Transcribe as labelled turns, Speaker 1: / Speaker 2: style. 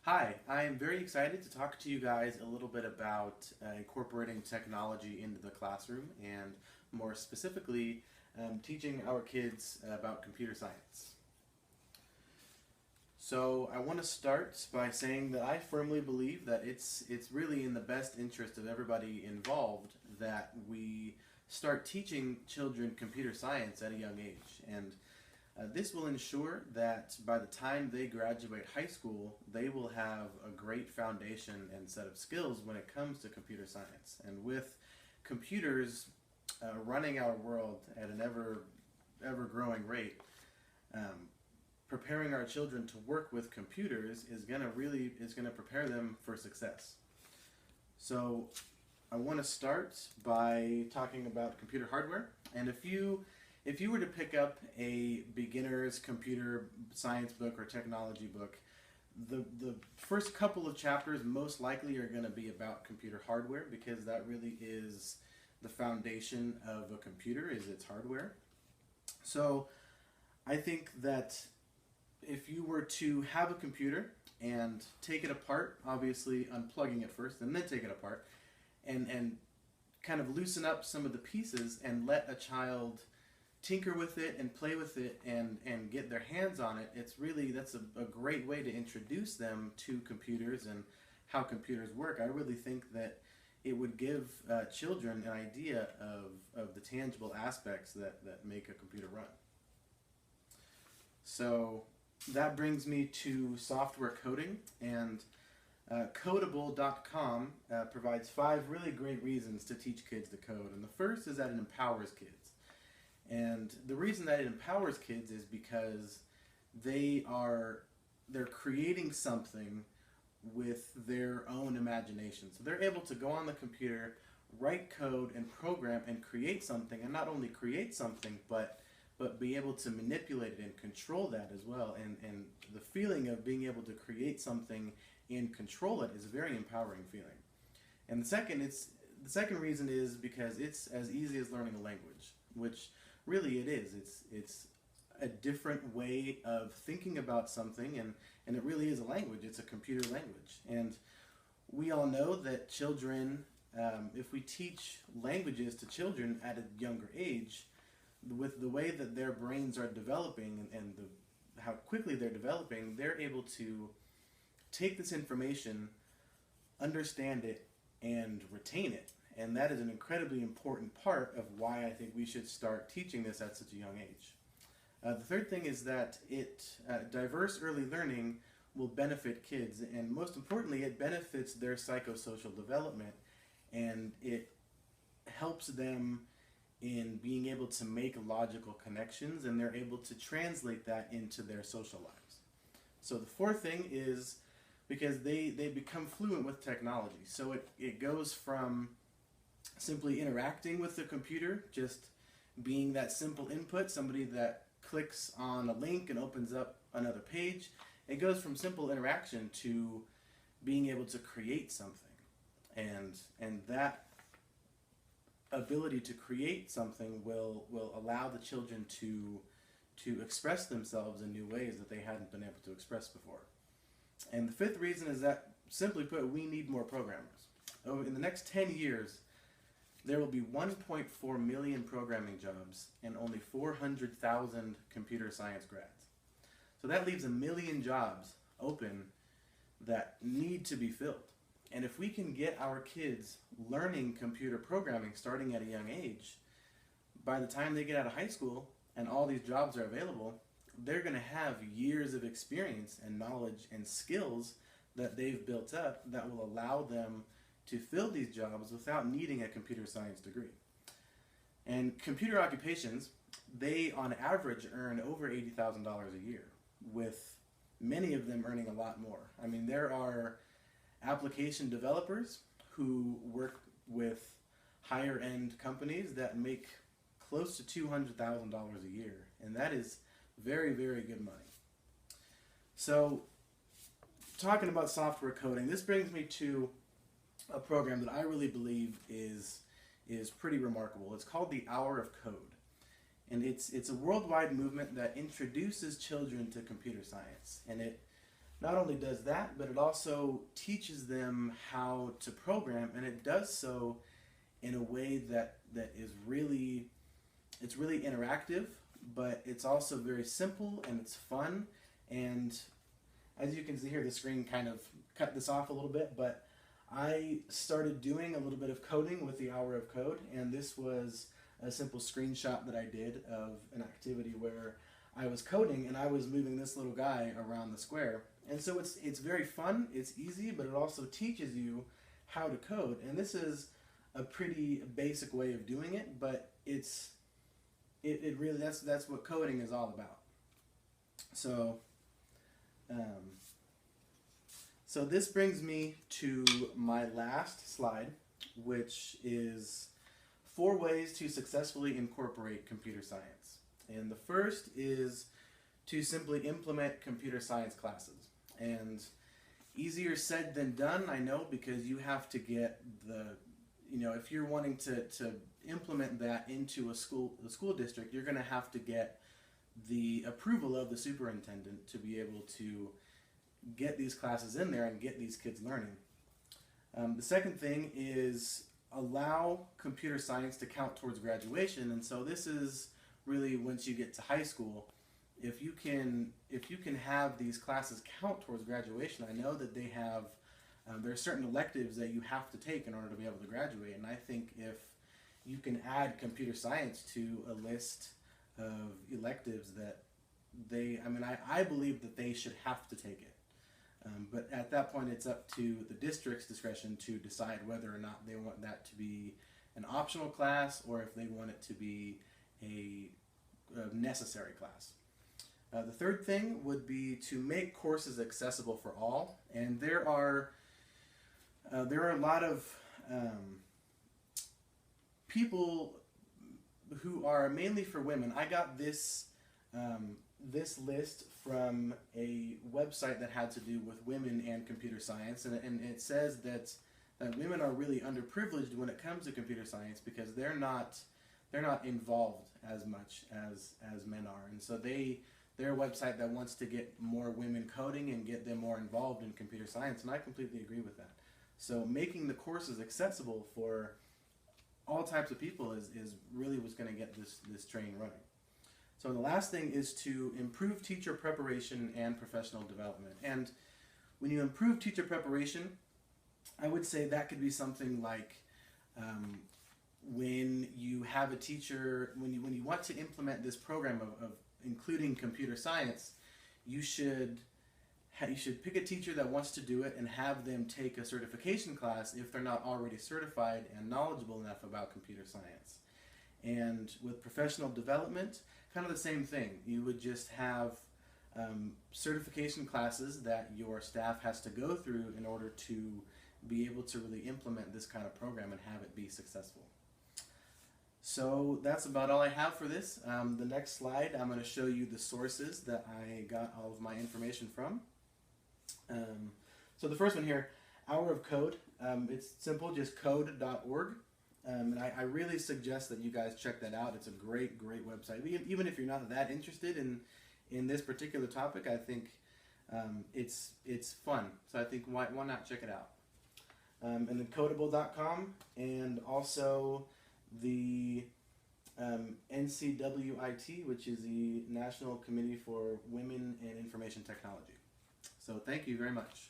Speaker 1: Hi, I am very excited to talk to you guys a little bit about incorporating technology into the classroom and more specifically teaching our kids about computer science. So I want to start by saying that I firmly believe that it's really in the best interest of everybody involved that we start teaching children computer science at a young age. And this will ensure that by the time they graduate high school, they will have a great foundation and set of skills when it comes to computer science. And with computers running our world at an ever growing rate, um, preparing our children to work with computers is gonna prepare them for success. So I want to start by talking about computer hardware. And if you were to pick up a beginner's computer science book or technology book, the first couple of chapters most likely are going to be about computer hardware because that really is the foundation of a computer is its hardware. So I think that if you were to have a computer and take it apart, obviously unplugging it first and then take it apart, and kind of loosen up some of the pieces and let a child tinker with it and play with it and get their hands on it, that's a great way to introduce them to computers and how computers work. I really think that it would give children an idea of the tangible aspects that make a computer run. So that brings me to software coding, and Codable.com provides 5 really great reasons to teach kids to code. And the first is that it empowers kids. And the reason that it empowers kids is because they're creating something with their own imagination. So they're able to go on the computer, write code and program and create something, and not only create something, but be able to manipulate it and control that as well. And the feeling of being able to create something and control it is a very empowering feeling. And the second reason is because it's as easy as learning a language, which really it is. It's a different way of thinking about something, and it really is a language. It's a computer language. And we all know that children, if we teach languages to children at a younger age, with the way that their brains are developing and how quickly they're developing, they're able to take this information, understand it, and retain it. And that is an incredibly important part of why I think we should start teaching this at such a young age. The third thing is that diverse early learning will benefit kids, and most importantly, it benefits their psychosocial development, and it helps them in being able to make logical connections, and they're able to translate that into their social lives. So the fourth thing is because they become fluent with technology. So it goes from simply interacting with the computer, just being that simple input, somebody that clicks on a link and opens up another page. It goes from simple interaction to being able to create something. And that ability to create something will allow the children to express themselves in new ways that they hadn't been able to express before. And the fifth reason is that, simply put, we need more programmers. In the next 10 years, there will be 1.4 million programming jobs and only 400,000 computer science grads. So that leaves 1 million jobs open that need to be filled. And if we can get our kids learning computer programming starting at a young age, by the time they get out of high school and all these jobs are available, they're going to have years of experience and knowledge and skills that they've built up that will allow them to fill these jobs without needing a computer science degree. And computer occupations, they on average earn over $80,000 a year, with many of them earning a lot more. I mean, there are application developers who work with higher end companies that make close to $200,000 a year, and that is very, very good money. So, talking about software coding, this brings me to a program that I really believe is pretty remarkable. It's called the Hour of Code. And it's a worldwide movement that introduces children to computer science. And it not only does that, but it also teaches them how to program, and it does so in a way that is really, it's really interactive, but it's also very simple and it's fun. And as you can see here, the screen kind of cut this off a little bit, but I started doing a little bit of coding with the Hour of Code, and this was a simple screenshot that I did of an activity where I was coding and I was moving this little guy around the square. And so it's very fun, it's easy, but it also teaches you how to code. And this is a pretty basic way of doing it, but it really, that's what coding is all about. So so this brings me to my last slide, which is 4 ways to successfully incorporate computer science. And the first is to simply implement computer science classes. And easier said than done, I know, because you have to get if you're wanting to implement that into the school district, you're going to have to get the approval of the superintendent to be able to get these classes in there and get these kids learning. The second thing is allow computer science to count towards graduation, and so this is really once you get to high school. If you can have these classes count towards graduation, I know that they have there are certain electives that you have to take in order to be able to graduate, and I think if you can add computer science to a list of electives that I believe that they should have to take it. But at that point, it's up to the district's discretion to decide whether or not they want that to be an optional class or if they want it to be a necessary class. The third thing would be to make courses accessible for all, and there are a lot of people who are mainly for women. I got this list from a website that had to do with women and computer science, and it says that women are really underprivileged when it comes to computer science because they're not involved as much as men are, and so they're a website that wants to get more women coding and get them more involved in computer science, and I completely agree with that. So making the courses accessible for all types of people is really what's going to get this train running. So the last thing is to improve teacher preparation and professional development. And when you improve teacher preparation, I would say that could be something like when you have a teacher, when you want to implement this program of including computer science, you should pick a teacher that wants to do it and have them take a certification class if they're not already certified and knowledgeable enough about computer science. And with professional development, kind of the same thing. You would just have certification classes that your staff has to go through in order to be able to really implement this kind of program and have it be successful. So that's about all I have for this. The next slide, I'm going to show you the sources that I got all of my information from. So the first one here, Hour of Code. It's simple, just code.org. And I really suggest that you guys check that out. It's a great website. Even if you're not that interested in this particular topic, I think it's fun. So I think why not check it out? And then Codable.com, and also the NCWIT, which is the National Committee for Women in Information Technology. So thank you very much.